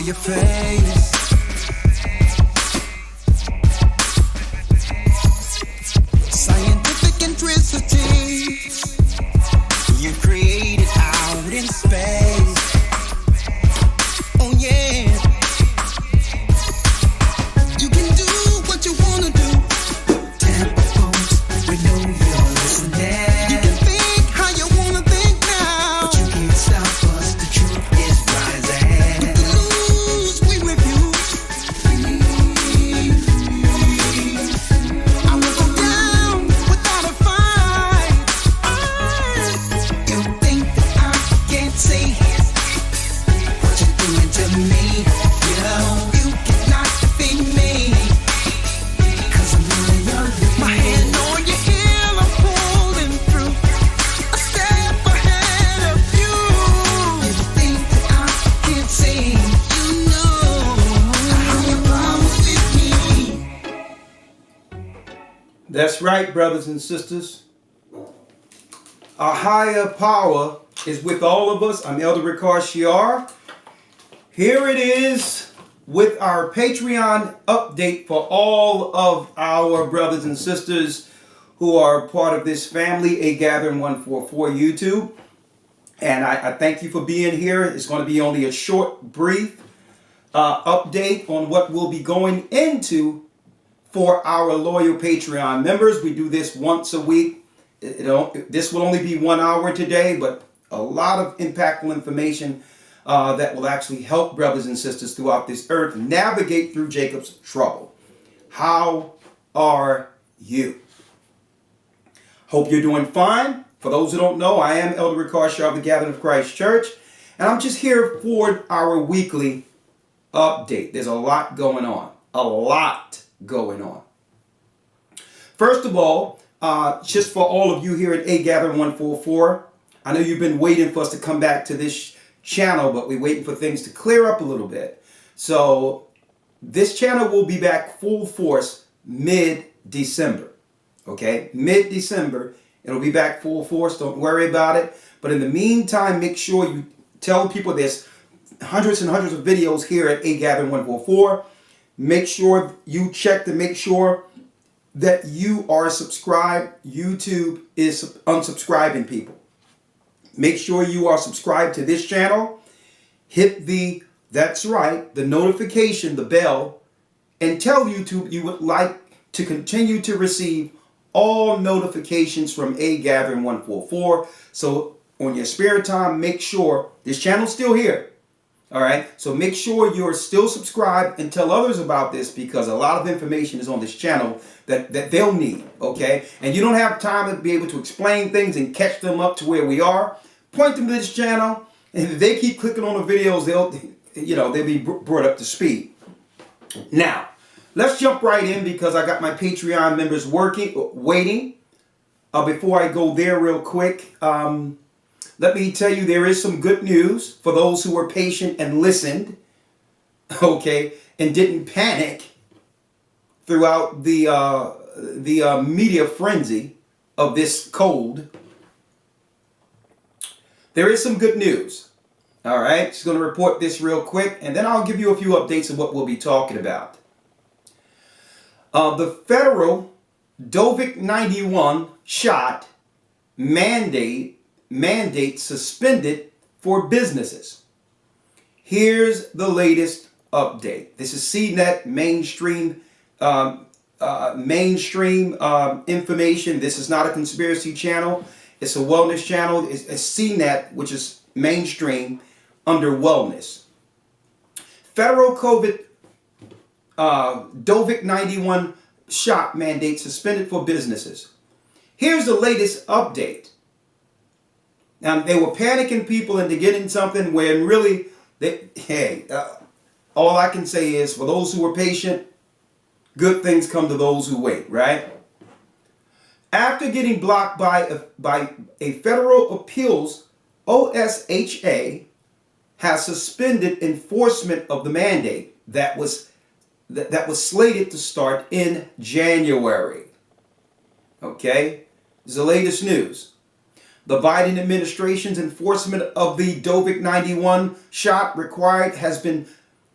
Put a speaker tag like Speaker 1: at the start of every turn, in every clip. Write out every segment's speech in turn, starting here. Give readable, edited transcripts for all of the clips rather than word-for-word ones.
Speaker 1: your face. Scientific intricity you created out in space. Oh yeah, you can do what you wanna do. Tampa folks, we know you're listening. You can think how you wanna think now, but you can't stop us. The truth is rising. With the news we refuse. I will go down without a fight. You think that I can't see what you're doing to me? You know you cannot defeat me, 'cause I'm running your lead. My hand on your heel, I'm pulling through, a step ahead of you. You think that I can't see? You know how you promise with me.
Speaker 2: That's right, brothers and sisters. Our higher power is with all of us. I'm Elder Rawchaa. Here it is with our Patreon update for all of our brothers and sisters who are part of this family, A Gathering 144 YouTube. And I thank you for being here. It's going to be only a short, brief update on what we'll be going into for our loyal Patreon members. We do this once a week. This will only be 1 hour today, but a lot of impactful information that will actually help brothers and sisters throughout this earth navigate through Jacob's trouble. How are you? Hope you're doing fine. For those who don't know, I am Elder Rawchaa of the Gathering of Christ Church, and I'm just here for our weekly update. There's a lot going on. A lot going on. First of all, just for all of you here at A Gathering 144, I know you've been waiting for us to come back to this channel, but we're waiting for things to clear up a little bit. So this channel will be back full force mid-December. Okay, mid-December, it'll be back full force. Don't worry about it. But in the meantime, make sure you tell people there's hundreds and hundreds of videos here at A Gathering 144. Make sure you check to make sure that you are subscribed. YouTube is unsubscribing people. Make sure you are subscribed to this channel. Hit that's right, the notification, the bell, and tell YouTube you would like to continue to receive all notifications from A Gathering 144. So on your spare time, make sure this channel's still here. All right, so make sure you're still subscribed and tell others about this, because a lot of information is on this channel that they'll need, okay? And you don't have time to be able to explain things and catch them up to where we are. Point them to this channel, and if they keep clicking on the videos, they'll be brought up to speed. Now, let's jump right in, because I got my Patreon members waiting. Before I go there real quick, let me tell you, there is some good news for those who were patient and listened, okay, and didn't panic throughout the media frenzy of this cold. There is some good news. All right, just going to report this real quick, and then I'll give you a few updates of what we'll be talking about. The federal COVID-91 shot mandate suspended for businesses. Here's the latest update. This is CNET mainstream information. This is not a conspiracy channel. It's a wellness channel. It's CNET, which is mainstream under wellness. Federal COVID-91 shot mandate suspended for businesses. Here's the latest update. Now, they were panicking people into getting something when really, all I can say is, for those who are patient, good things come to those who wait, right? After getting blocked by a federal appeals, OSHA has suspended enforcement of the mandate that was slated to start in January. Okay, this is the latest news. The Biden administration's enforcement of the COVID-91 shot required has been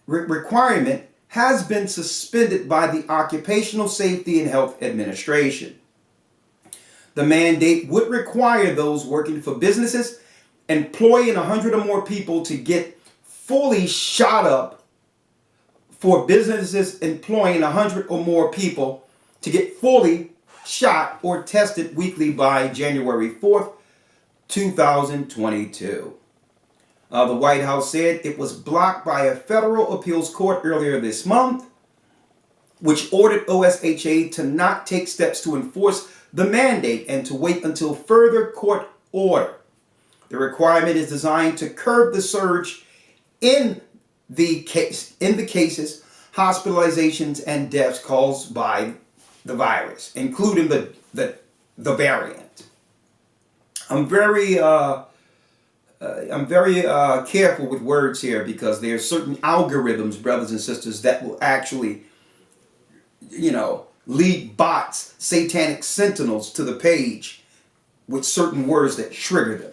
Speaker 2: requirement has been suspended by the Occupational Safety and Health Administration. The mandate would require those working for businesses employing 100 or more people to get fully shot up, for businesses employing 100 or more people to get fully shot or tested weekly by January 4th, 2022. The White House said it was blocked by a federal appeals court earlier this month, which ordered OSHA to not take steps to enforce the mandate and to wait until further court order. The requirement is designed to curb the surge in the cases, hospitalizations, and deaths caused by the virus, including the variant. I'm very careful with words here, because there are certain algorithms, brothers and sisters, that will actually, lead bots, satanic sentinels to the page with certain words that trigger them.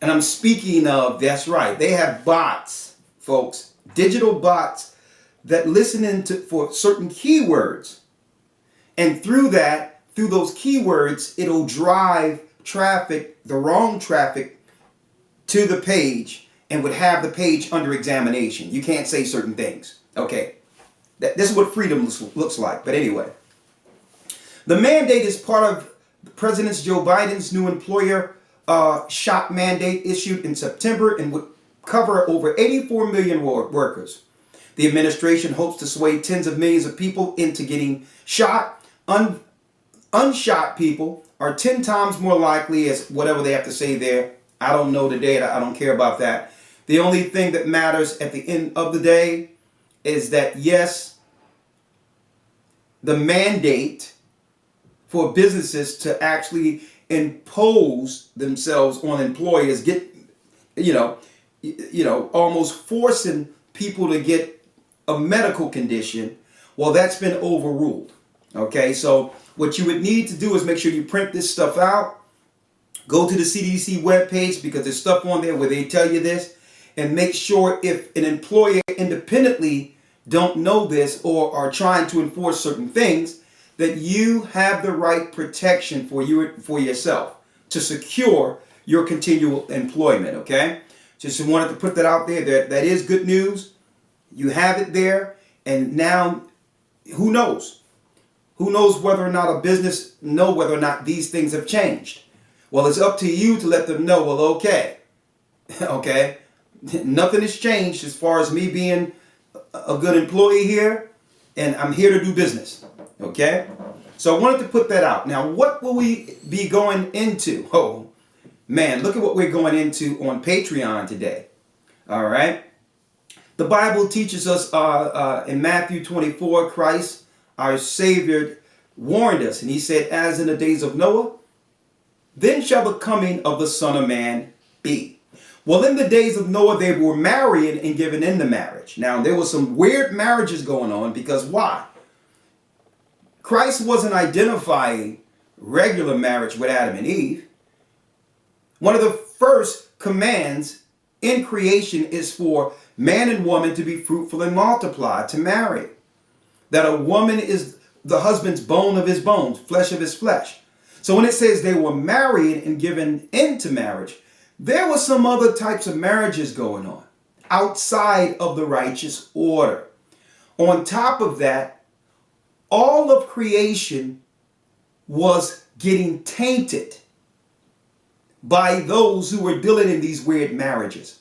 Speaker 2: And I'm speaking of, that's right, they have bots, folks, digital bots that listen for certain keywords. And through those keywords, it'll drive traffic, the wrong traffic, to the page, and would have the page under examination. You can't say certain things. Okay. This is what freedom looks like. But anyway, the mandate is part of President Joe Biden's new employer shot mandate issued in September, and would cover over 84 million workers. The administration hopes to sway tens of millions of people into getting shot. Unshot people are 10 times more likely, as whatever they have to say there. I don't know the data. I don't care about that. The only thing that matters at the end of the day is that, yes, the mandate for businesses to actually impose themselves on employers, almost forcing people to get a medical condition, well, that's been overruled. Okay, so what you would need to do is make sure you print this stuff out. Go to the CDC webpage, because there's stuff on there where they tell you this, and make sure if an employer independently don't know this or are trying to enforce certain things, that you have the right protection for yourself to secure your continual employment. Okay, just wanted to put that out there. That is good news. You have it there, and now who knows? Who knows whether or not a business know whether or not these things have changed? Well, it's up to you to let them know. Well, okay, nothing has changed as far as me being a good employee here, and I'm here to do business. Okay, so I wanted to put that out. Now, what will we be going into? Oh man, look at what we're going into on Patreon today. All right, the Bible teaches us in Matthew 24, Christ, our Savior, warned us, and he said, as in the days of Noah, then shall the coming of the Son of Man be. Well, in the days of Noah, they were marrying and giving in to marriage. Now, there was some weird marriages going on, because why? Christ wasn't identifying regular marriage with Adam and Eve. One of the first commands in creation is for man and woman to be fruitful and multiply, to marry. That a woman is the husband's bone of his bones, flesh of his flesh. So when it says they were married and given into marriage, there were some other types of marriages going on outside of the righteous order. On top of that, all of creation was getting tainted by those who were dealing in these weird marriages.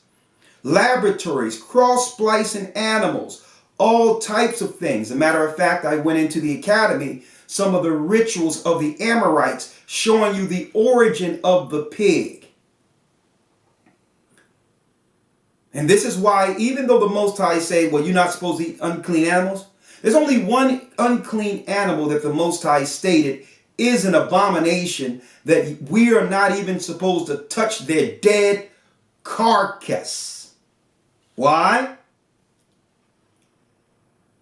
Speaker 2: Laboratories, cross-splicing animals, all types of things. As a matter of fact, I went into the academy, some of the rituals of the Amorites, showing you the origin of the pig. And this is why, even though the Most High say, well, you're not supposed to eat unclean animals, there's only one unclean animal that the Most High stated is an abomination, that we are not even supposed to touch their dead carcass. Why?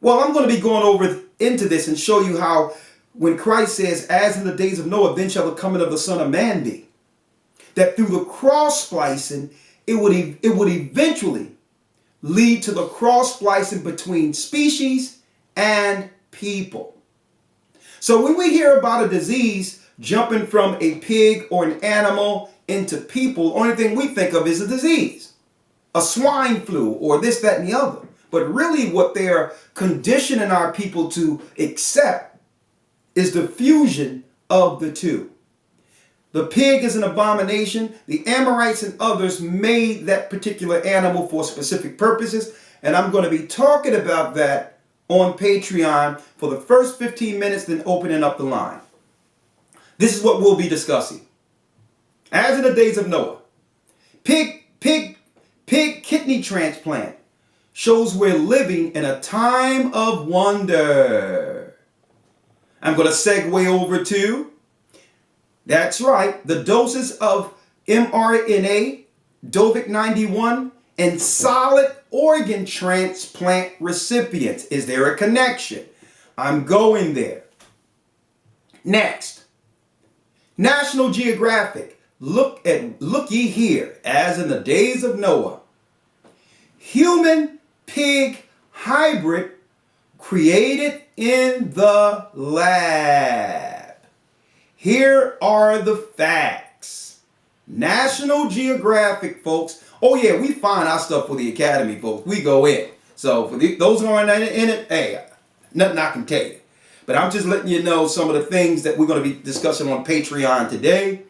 Speaker 2: Well, I'm going to be going over into this and show you how when Christ says, as in the days of Noah, then shall the coming of the Son of Man be. That through the cross splicing, it would eventually lead to the cross-splicing between species and people. So when we hear about a disease jumping from a pig or an animal into people, the only thing we think of is a disease, a swine flu or this, that, and the other. But really what they're conditioning our people to accept is the fusion of the two. The pig is an abomination. The Amorites and others made that particular animal for specific purposes. And I'm going to be talking about that on Patreon for the first 15 minutes, then opening up the line. This is what we'll be discussing. As in the days of Noah, pig kidney transplant shows we're living in a time of wonder. I'm going to segue over to, that's right, the doses of mRNA, Dovec 91, and solid organ transplant recipients. Is there a connection? I'm going there. Next, National Geographic. Look ye here, as in the days of Noah. Human pig hybrid created in the lab. Here are the facts. National Geographic, folks. Oh yeah, we find our stuff for the Academy, folks. We go in. So for those who aren't in it, hey, nothing I can tell you. But I'm just letting you know some of the things that we're going to be discussing on Patreon today.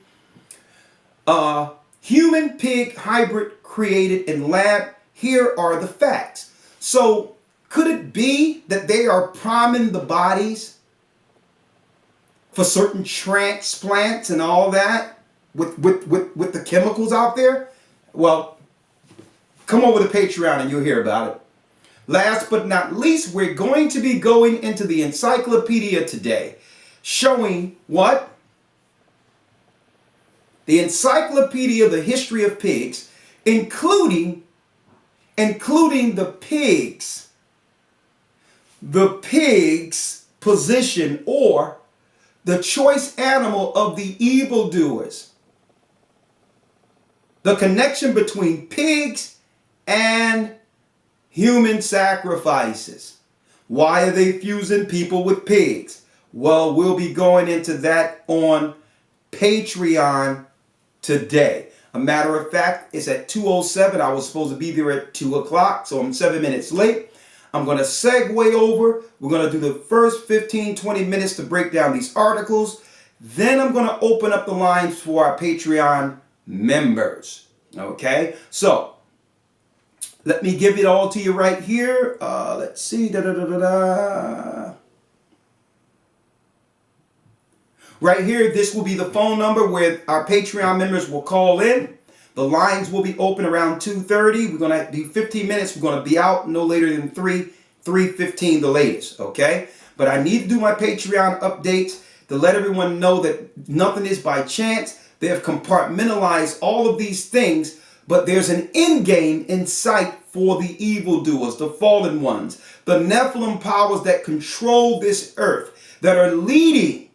Speaker 2: Human pig hybrid created in lab. Here are the facts. So could it be that they are priming the bodies for certain transplants and all that with the chemicals out there? Well, come over to Patreon and you'll hear about it. Last but not least, we're going to be going into the encyclopedia today, showing what? The encyclopedia of the history of pigs, including the pig's position or the choice animal of the evildoers. The connection between pigs and human sacrifices. Why are they fusing people with pigs? Well, we'll be going into that on Patreon today. A matter of fact, it's at 2:07. I was supposed to be there at 2 o'clock, so I'm 7 minutes late. I'm going to segue over. We're going to do the first 15-20 minutes to break down these articles. Then I'm going to open up the lines for our Patreon members. Okay, so let me give it all to you right here. Let's see. Right here, this will be the phone number where our Patreon members will call in. The lines will be open around 2:30. We're going to do 15 minutes. We're going to be out no later than 3:15 the latest, okay? But I need to do my Patreon updates to let everyone know that nothing is by chance. They have compartmentalized all of these things, but there's an end game in sight for the evildoers, the fallen ones, the Nephilim powers that control this earth, that are leading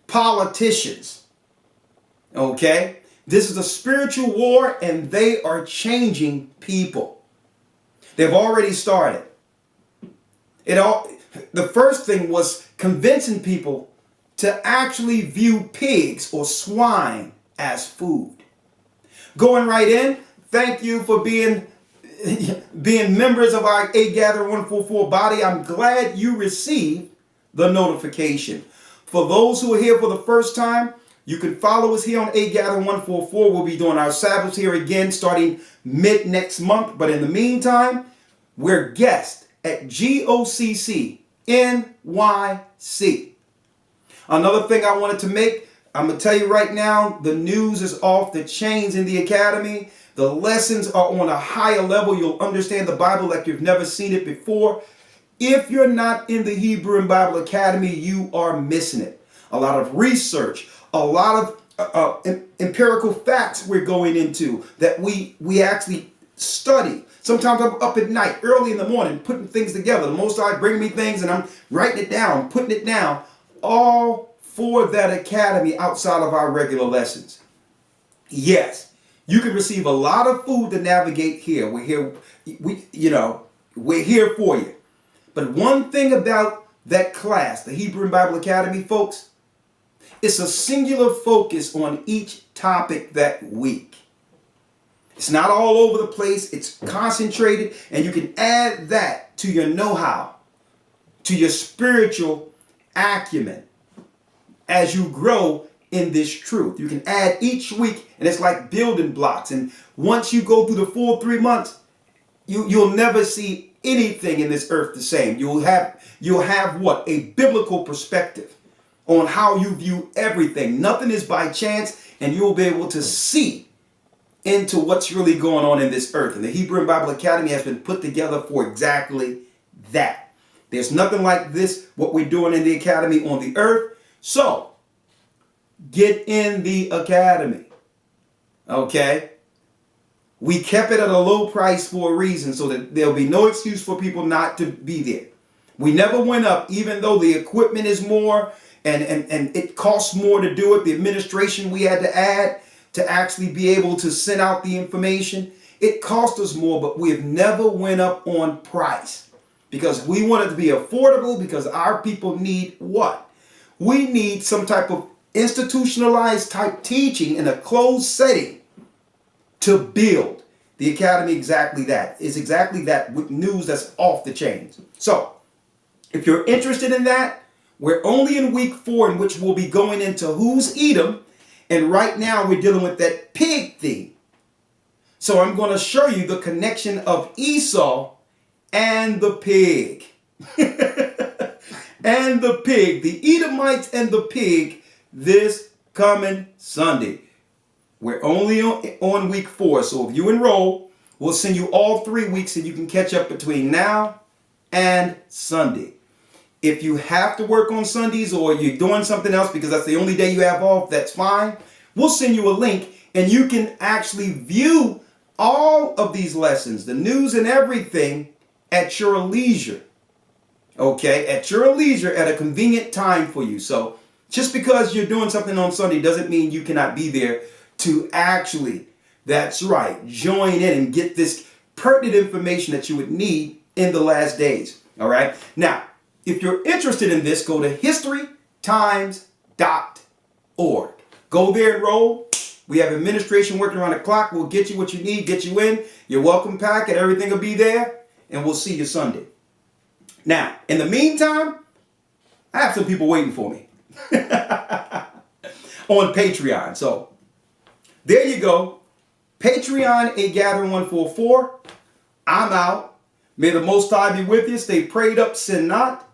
Speaker 2: politicians, okay? This is a spiritual war, and they are changing people. They've already started. The first thing was convincing people to actually view pigs or swine as food. Going right in, thank you for being members of our A Gather 144 body. I'm glad you received the notification. For those who are here for the first time, you can follow us here on A Gather 144. We'll be doing our Sabbaths here again starting mid next month. But in the meantime, we're guests at GOCC NYC. Another thing I wanted to make, I'm going to tell you right now, the news is off the chains in the Academy. The lessons are on a higher level. You'll understand the Bible like you've never seen it before. If you're not in the Hebrew and Bible Academy, you are missing it. A lot of research, a lot of empirical facts we're going into that we actually study. Sometimes I'm up at night, early in the morning, putting things together. The Most High bring me things and I'm writing it down, putting it down, all for that academy outside of our regular lessons. Yes, you can receive a lot of food to navigate here. We're here, we're here for you. But one thing about that class, the Hebrew and Bible Academy, folks, it's a singular focus on each topic that week. It's not all over the place. It's concentrated, and you can add that to your know-how, to your spiritual acumen as you grow in this truth. You can add each week, and it's like building blocks. And once you go through the full 3 months, you'll never see anything in this earth the same. You'll have what? A biblical perspective on how you view everything. Nothing is by chance, and you'll be able to see into what's really going on in this earth. And the Hebrew and Bible Academy has been put together for exactly that. There's nothing like this, what we're doing in the academy on the earth. So, get in the academy. Okay? We kept it at a low price for a reason, so that there'll be no excuse for people not to be there. We never went up, even though the equipment is more and it costs more to do it. The administration we had to add to actually be able to send out the information, it cost us more, but we have never went up on price because we want it to be affordable, because our people need what? We need some type of institutionalized type teaching in a closed setting to build the academy. Exactly that. It's exactly that, with news that's off the chains. So if you're interested in that, we're only in week 4, in which we'll be going into who's Edom. And right now we're dealing with that pig thing. So I'm going to show you the connection of Esau and the pig. And the pig, the Edomites and the pig, this coming Sunday. We're only on week 4. So if you enroll, we'll send you all 3 weeks and you can catch up between now and Sunday. If you have to work on Sundays or you're doing something else because that's the only day you have off, that's fine. We'll send you a link and you can actually view all of these lessons, the news and everything, at your leisure. Okay, at your leisure, at a convenient time for you. So just because you're doing something on Sunday doesn't mean you cannot be there to actually, that's right, join in and get this pertinent information that you would need in the last days. All right. Now, if you're interested in this, go to historytimes.org. Go there, enroll. We have administration working around the clock. We'll get you what you need, get you in. Your welcome packet, everything will be there, and we'll see you Sunday. Now, in the meantime, I have some people waiting for me on Patreon. So there you go. Patreon, A Gathering 144. I'm out. May the Most High be with you. Stay prayed up, sin not.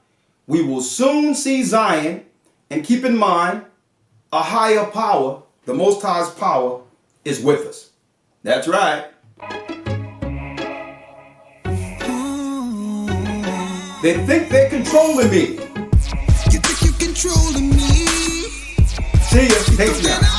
Speaker 2: We will soon see Zion, and keep in mind, a higher power, the Most High's power, is with us. That's right. They think they're controlling me.
Speaker 1: You think you're controlling me?
Speaker 2: See ya, Patreon.